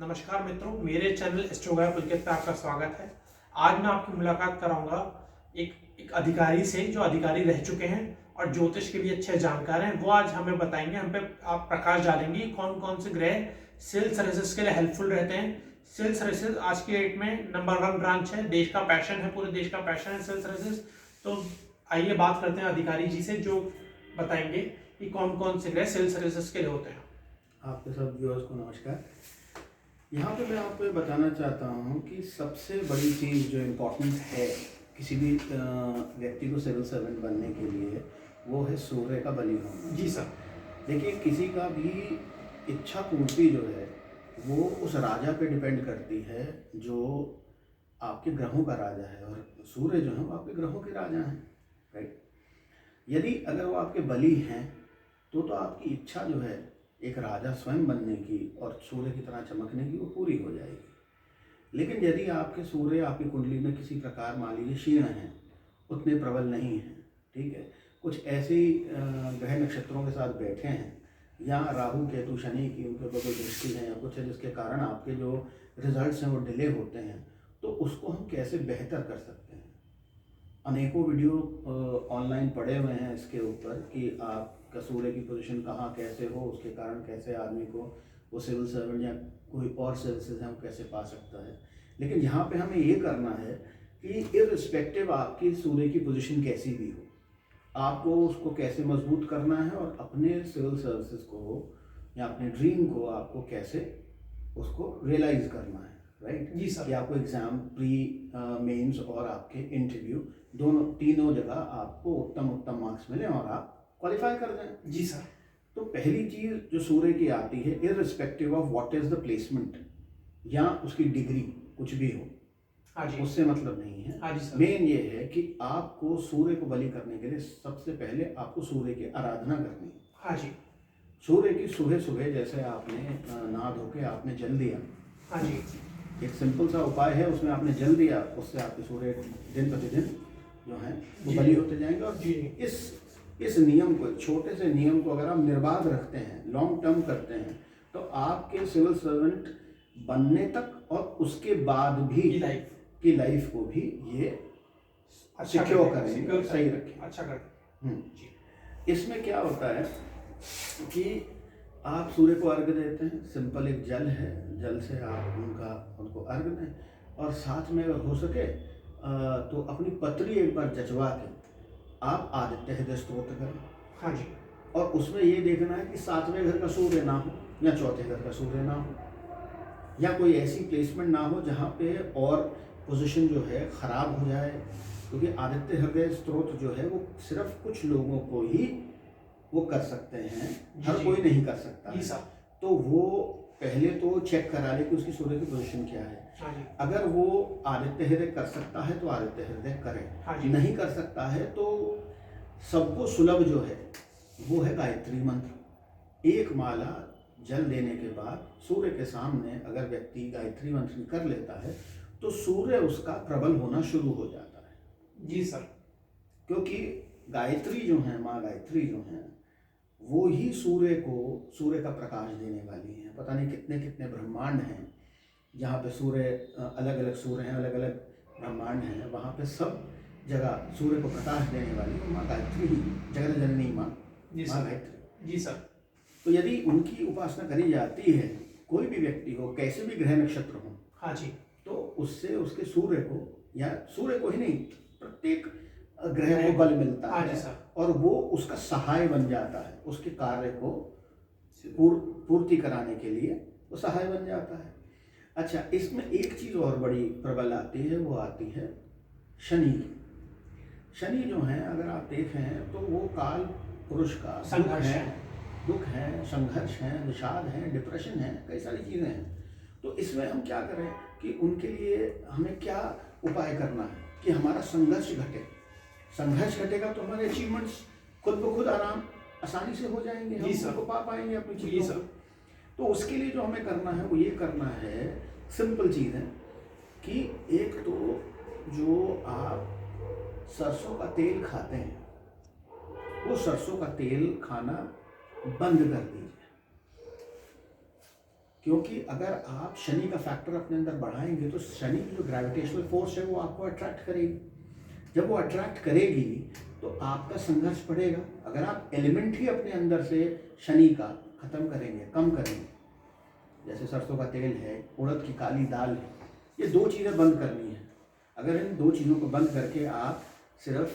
नमस्कार मित्रों, मेरे चैनल एस्ट्रोगाय पुलकित पे आपका स्वागत है। आज मैं आपकी मुलाकात कराऊंगा एक अधिकारी से जो अधिकारी रह चुके हैं और ज्योतिष के भी अच्छे जानकार हैं। वो आज हमें बताएंगे, हम पे आप प्रकाश डालेंगे कौन कौन से ग्रह सेल्स सर्विसेज के लिए हेल्पफुल रहते हैं। सेल्स सर्विसेज आज के डेट में नंबर 1 ब्रांच है, देश का पैशन है, पूरे देश का पैशन है सेल्स सर्विसेज। तो आइए बात करते हैं अधिकारी जी से, जो बताएंगे कि कौन कौन से ग्रह सेल्स सर्विसेज के लिए होते हैं। आपके सब व्यूअर्स को नमस्कार। यहाँ पे मैं आपको ये बताना चाहता हूँ कि सबसे बड़ी चीज़ जो इम्पोर्टेंट है किसी भी व्यक्ति को सिविल सर्वेंट बनने के लिए, वो है सूर्य का बलि होना। जी सर। देखिए, किसी का भी इच्छा पूर्ति जो है वो उस राजा पे डिपेंड करती है जो आपके ग्रहों का राजा है, और सूर्य जो है वो आपके ग्रहों के राजा हैं, राइट। यदि अगर वो आपके बलि हैं तो आपकी इच्छा जो है एक राजा स्वयं बनने की और सूर्य की तरह चमकने की, वो पूरी हो जाएगी। लेकिन यदि आपके सूर्य आपकी कुंडली में किसी प्रकार मान लीजिए क्षीण हैं, उतने प्रबल नहीं हैं, ठीक है, कुछ ऐसे ग्रह नक्षत्रों के साथ बैठे हैं, या राहु केतु शनि की उनके ऊपर कोई दृष्टि है या कुछ है जिसके कारण आपके जो रिजल्ट्स हैं वो डिले होते हैं, तो उसको हम कैसे बेहतर कर सकते हैं। अनेकों वीडियो ऑनलाइन पड़े हुए हैं इसके ऊपर कि आप का सूर्य की पोजीशन कहाँ कैसे हो, उसके कारण कैसे आदमी को वो सिविल सर्वेंट या कोई और सर्विसेज है वो कैसे पा सकता है। लेकिन यहाँ पे हमें ये करना है कि इर्रिस्पेक्टिव आपकी सूर्य की पोजीशन कैसी भी हो, आपको उसको कैसे मजबूत करना है और अपने सिविल सर्विसेज को या अपने ड्रीम को आपको कैसे उसको रियलाइज करना है, राइट। जी सर। कि आपको एग्ज़ाम, प्री मेंस और आपके इंटरव्यू दोनों तीनों जगह आपको उत्तम मार्क्स मिले और आप क्वालिफाई कर दें। जी सर। तो पहली चीज़ जो सूर्य की आती है, irrespective of what is the placement या उसकी डिग्री कुछ भी हो, हाँ जी, उससे मतलब नहीं है। हाँ जी सर। मेन ये है कि आपको सूर्य को बलि करने के लिए सबसे पहले आपको सूर्य की आराधना करनी है। हाँ जी, सूर्य की सुबह सुबह जैसे आपने नहा धो के आपने जल दिया, हाँ जी, एक सिंपल सा उपाय है, उसमें आपने जल दिया, उससे आपके सूर्य दिन प्रतिदिन जो है वो बलि होते जाएंगे। और जी, इस नियम को, छोटे से नियम को अगर आप निर्बाध रखते हैं, लॉन्ग टर्म करते हैं, तो आपके सिविल सर्वेंट बनने तक और उसके बाद भी की लाइफ को भी ये अच्छा सिक्योर करेंगे, सही रखें, अच्छा कर। इसमें क्या होता है कि आप सूर्य को अर्घ देते हैं, सिंपल एक जल है, जल से आप उनको अर्घ दें, और साथ में अगर हो सके तो अपनी पत्री एक बार जचवा के आप आदित्य हृदय स्तोत्र करें। हाँ जी, और उसमें ये देखना है कि 7वें घर का सूर्य ना हो या चौथे घर का सूर्य ना हो, या कोई ऐसी प्लेसमेंट ना हो जहाँ पे और पोजीशन जो है ख़राब हो जाए, क्योंकि आदित्य हृदय स्तोत्र जो है वो सिर्फ कुछ लोगों को ही वो कर सकते हैं, हर कोई नहीं कर सकता है। तो वो पहले तो चेक करा ले कि उसकी सूर्य की पोजीशन क्या है। हाँ जी, अगर वो आदित्य हृदय कर सकता है तो आदित्य हृदय करे, हाँ जी, नहीं कर सकता है तो सबको सुलभ जो है वो है गायत्री मंत्र। एक माला जल देने के बाद सूर्य के सामने अगर व्यक्ति गायत्री मंत्र कर लेता है तो सूर्य उसका प्रबल होना शुरू हो जाता है। जी सर। क्योंकि गायत्री जो है, माँ गायत्री जो है, वो ही सूर्य का प्रकाश देने वाली हैं। पता नहीं कितने कितने ब्रह्मांड हैं जहाँ पे सूर्य, अलग अलग सूर्य हैं, अलग अलग ब्रह्मांड हैं, वहाँ पे सब जगह सूर्य को प्रकाश देने वाली माँ गायत्री ही, जगत जननी माँ गायत्री। जी सर। तो यदि उनकी उपासना करी जाती है, कोई भी व्यक्ति हो, कैसे भी ग्रह नक्षत्र हो, हाँ जी, तो उससे उसके सूर्य को, या सूर्य को ही नहीं, प्रत्येक ग्रह को बल मिलता हाँ है, जी सर। और वो उसका सहाय बन जाता है, उसके कार्य को पूर्ति कराने के लिए वो सहाय बन जाता है। अच्छा, इसमें एक चीज़ और बड़ी प्रबल आती है, वो आती है शनि की। शनि जो है अगर आप देखें तो वो काल पुरुष का दुख है, संघर्ष है, विषाद है, डिप्रेशन है, कई सारी चीज़ें हैं। तो इसमें हम क्या करें कि उनके लिए हमें क्या उपाय करना है कि हमारा संघर्ष घटे। संघर्ष घटेगा तो हमारे अचीवमेंट्स खुद ब खुद आसानी से हो जाएंगे, हम उनको पा पाएंगे अपनी चीज़ों को। तो उसके लिए जो हमें करना है वो ये करना है, सिंपल चीज़ है कि एक तो जो आप सरसों का तेल खाते हैं, वो सरसों का तेल खाना बंद कर दीजिए। क्योंकि अगर आप शनि का फैक्टर अपने अंदर बढ़ाएंगे तो शनि की जो ग्रेविटेशनल फोर्स है वो आपको अट्रैक्ट करेगी। जब वो अट्रैक्ट करेगी तो आपका संघर्ष बढ़ेगा। अगर आप एलिमेंट ही अपने अंदर से शनि का खत्म करेंगे, कम करेंगे, जैसे सरसों का तेल है, उड़द की काली दाल है, ये दो चीज़ें बंद करनी है। अगर इन दो चीज़ों को बंद करके आप सिर्फ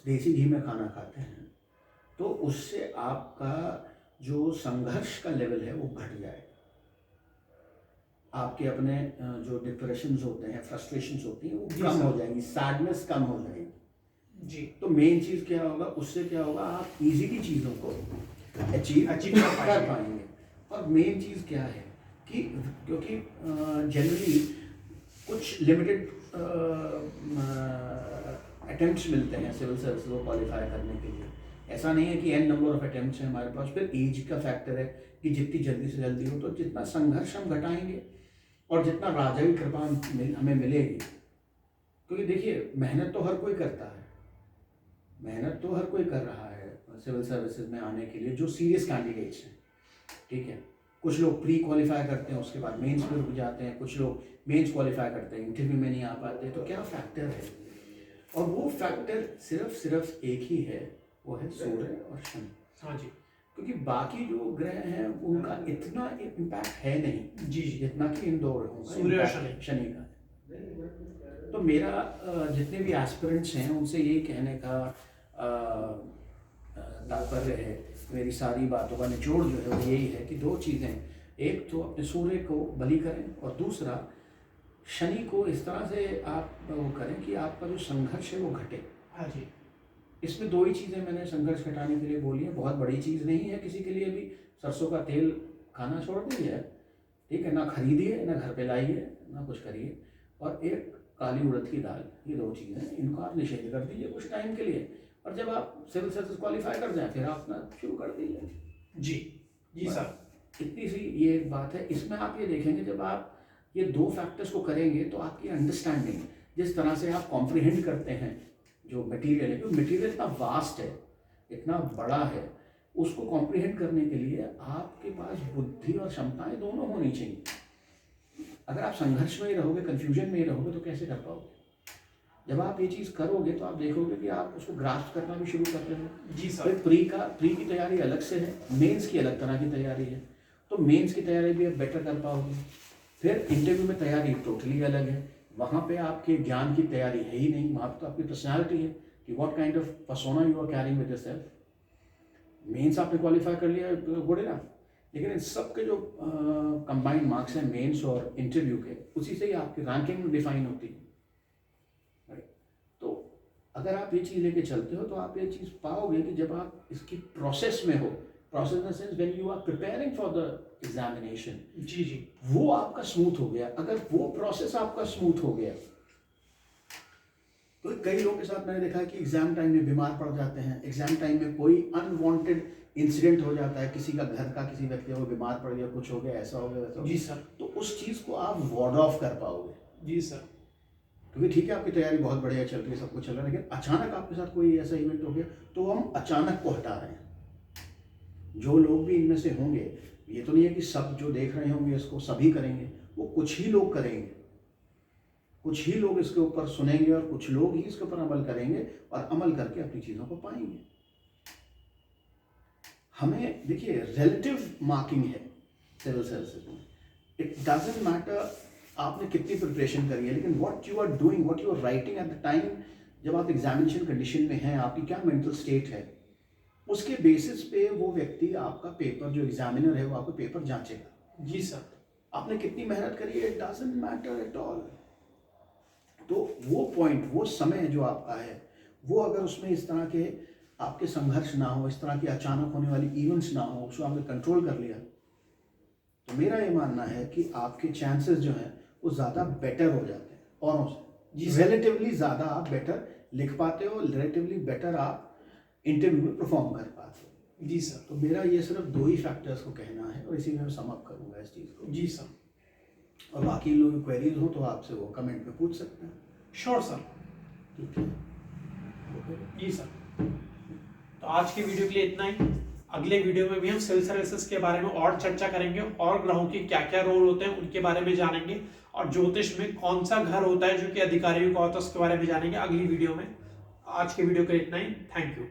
देसी घी में खाना खाते हैं तो उससे आपका जो संघर्ष का लेवल है वो घट जाएगा। आपके अपने जो डिप्रेशंस होते हैं, फ्रस्ट्रेशंस होती हैं, वो कम हो जाएंगी, सैडनेस कम हो जाएगी जी। तो मेन चीज़ क्या होगा, उससे क्या होगा, आप इजीली चीज़ों को अचीव कर पाएंगे। और मेन चीज़ क्या है कि क्योंकि जनरली कुछ लिमिटेड अटेम्प्ट्स मिलते हैं सिविल सर्विस को क्वालिफाई करने के लिए। ऐसा नहीं है कि एन नंबर ऑफ अटेम्प्ट्स हैं हमारे पास। फिर एज का फैक्टर है कि जितनी जल्दी से जल्दी हो, तो जितना संघर्ष हम घटाएंगे और जितना राजाई कृपा हमें मिलेगी। क्योंकि देखिए, मेहनत तो हर कोई करता है, मेहनत तो हर कोई कर रहा है सिविल सर्विसेज में आने के लिए, जो सीरियस कैंडिडेट्स हैं, ठीक है। कुछ लोग प्री क्वालिफाई करते हैं, उसके बाद मेंस में रुक जाते हैं, कुछ लोग मेंस क्वालिफाई करते हैं, इंटरव्यू में नहीं आ पाते। तो क्या फैक्टर है, और वो फैक्टर सिर्फ एक ही है, वो है सूर्य और शनि। हाँ जी। क्योंकि बाकी जो ग्रह हैं उनका इतना इम्पैक्ट है नहीं जी जितना कि इन दो ग्रहों का सूर्य और शनि का। तो मेरा जितने भी एस्पिरेंट्स हैं उनसे यही कहने का तात्पर्य है, मेरी सारी बातों का निचोड़ जो है वो यही है कि दो चीज़ें, एक तो अपने सूर्य को बलि करें और दूसरा शनि को इस तरह से आप वो करें कि आपका जो संघर्ष है वो घटे। हाँ जी। इसमें दो ही चीज़ें मैंने संघर्ष घटाने के लिए बोली है, बहुत बड़ी चीज़ नहीं है किसी के लिए भी। सरसों का तेल खाना छोड़ दीजिए, ठीक है, ना खरीदिए, ना घर पे लाइए, ना कुछ करिए। और एक काली उड़द की दाल, ये दो चीज़ें, इनको आप निषेध कर दीजिए कुछ टाइम के लिए। और जब आप सिविल सर्विस क्वालिफाई कर जाएं फिर आप अपना शुरू कर दीजिए। जी जी सर, इतनी सी ये एक बात है। इसमें आप ये देखेंगे, जब आप ये दो फैक्टर्स को करेंगे तो आपकी अंडरस्टैंडिंग, जिस तरह से आप कॉम्प्रिहेंड करते हैं जो मटेरियल है, क्योंकि मटेरियल इतना वास्ट है, इतना बड़ा है, उसको कॉम्प्रिहेंड करने के लिए आपके पास बुद्धि और क्षमताएं दोनों होनी चाहिए। अगर आप संघर्ष में ही रहोगे, कन्फ्यूजन में ही रहोगे, तो कैसे कर पाओगे? जब आप ये चीज़ करोगे तो आप देखोगे कि आप उसको ग्रास्प करना भी शुरू कर रहे हो। जी सर। फिर प्री की तैयारी अलग से है, मेंस की अलग तरह की तैयारी है, तो मेंस की तैयारी भी आप बेटर कर पाओगे। फिर इंटरव्यू में तैयारी टोटली अलग है, वहाँ पे आपके ज्ञान की तैयारी है ही नहीं, वहाँ तो आपकी पर्सनैलिटी है कि what kind of persona you are carrying with yourself. Mains आपने क्वालिफाई कर लिया, गुड इनफ, लेकिन इन सब के जो कंबाइंड मार्क्स हैं मेंस और इंटरव्यू के, उसी से ही आपकी रैंकिंग डिफाइन होती है। तो अगर आप ये चीज़ लेके चलते हो तो आप ये चीज़ पाओगे कि जब आप इसकी प्रोसेस में हो, process in the sense when you are preparing for the examination, जी जी, वो आपका स्मूथ हो गया। अगर वो प्रोसेस आपका स्मूथ हो गया, तो कई लोगों के साथ मैंने देखा है कि एग्जाम टाइम में बीमार पड़ जाते हैं, एग्जाम टाइम में कोई अनवांटेड इंसिडेंट हो जाता है, किसी का घर का किसी व्यक्ति को बीमार पड़ गया, कुछ हो गया, ऐसा हो गया, वैसा हो गया। जी सर। तो उस चीज़ को आप वार्ड ऑफ कर पाओगे। जी सर। क्योंकि ठीक है, आपकी तैयारी बहुत बढ़िया चल रही है, सब कुछ चल रहा है, लेकिन अचानक आपके साथ कोई ऐसा इवेंट हो गया तो हम अचानक को हटा रहे हैं। जो लोग भी इनमें से होंगे, ये तो नहीं है कि सब जो देख रहे होंगे इसको सभी करेंगे, वो कुछ ही लोग करेंगे, कुछ ही लोग इसके ऊपर सुनेंगे और कुछ लोग ही इसके ऊपर अमल करेंगे और अमल करके अपनी चीज़ों को पाएंगे। हमें देखिए, रिलेटिव मार्किंग है सिविल सर्विसेज में। इट डजंट मैटर आपने कितनी प्रिपरेशन करी है, लेकिन what you are doing, what you are writing at the time जब आप एग्जामिनेशन कंडीशन में हैं, आपकी क्या मेंटल स्टेट है, उसके बेसिस पे वो व्यक्ति आपका पेपर, जो एग्जामिनर है वो आपका पेपर जांचेगा। जी सर। आपने कितनी मेहनत करी है, it doesn't matter at all. तो वो पॉइंट, वो समय जो आपका है, वो अगर उसमें इस तरह के आपके संघर्ष ना हो, इस तरह की अचानक होने वाली इवेंट्स ना हो, उसको आपने कंट्रोल कर लिया, तो मेरा ये मानना है कि आपके चांसेस जो हैं वो ज़्यादा बेटर हो जाते हैं औरों से। रिलेटिवली ज़्यादा आप बेटर लिख पाते हो, रिलेटिवली बेटर आप इंटरव्यू में परफॉर्म कर पाते हो। जी सर। तो मेरा ये सिर्फ दो ही फैक्टर्स को कहना है और इसी में मैं सम अप करूँगा इस चीज़ को। जी सर। और बाकी लोग क्वेरीज हो तो आपसे वो कमेंट में पूछ सकते हैं। Sure sir. ठीक है, जी सर। तो आज के वीडियो के लिए इतना ही। अगले वीडियो में भी हम सेल्स के बारे में और चर्चा करेंगे और ग्रहों के क्या क्या रोल होते हैं उनके बारे में जानेंगे, और ज्योतिष में कौन सा घर होता है जो कि अधिकारियों का होता है उसके बारे में जानेंगे अगली वीडियो में। आज के वीडियो के लिए इतना ही। Thank you.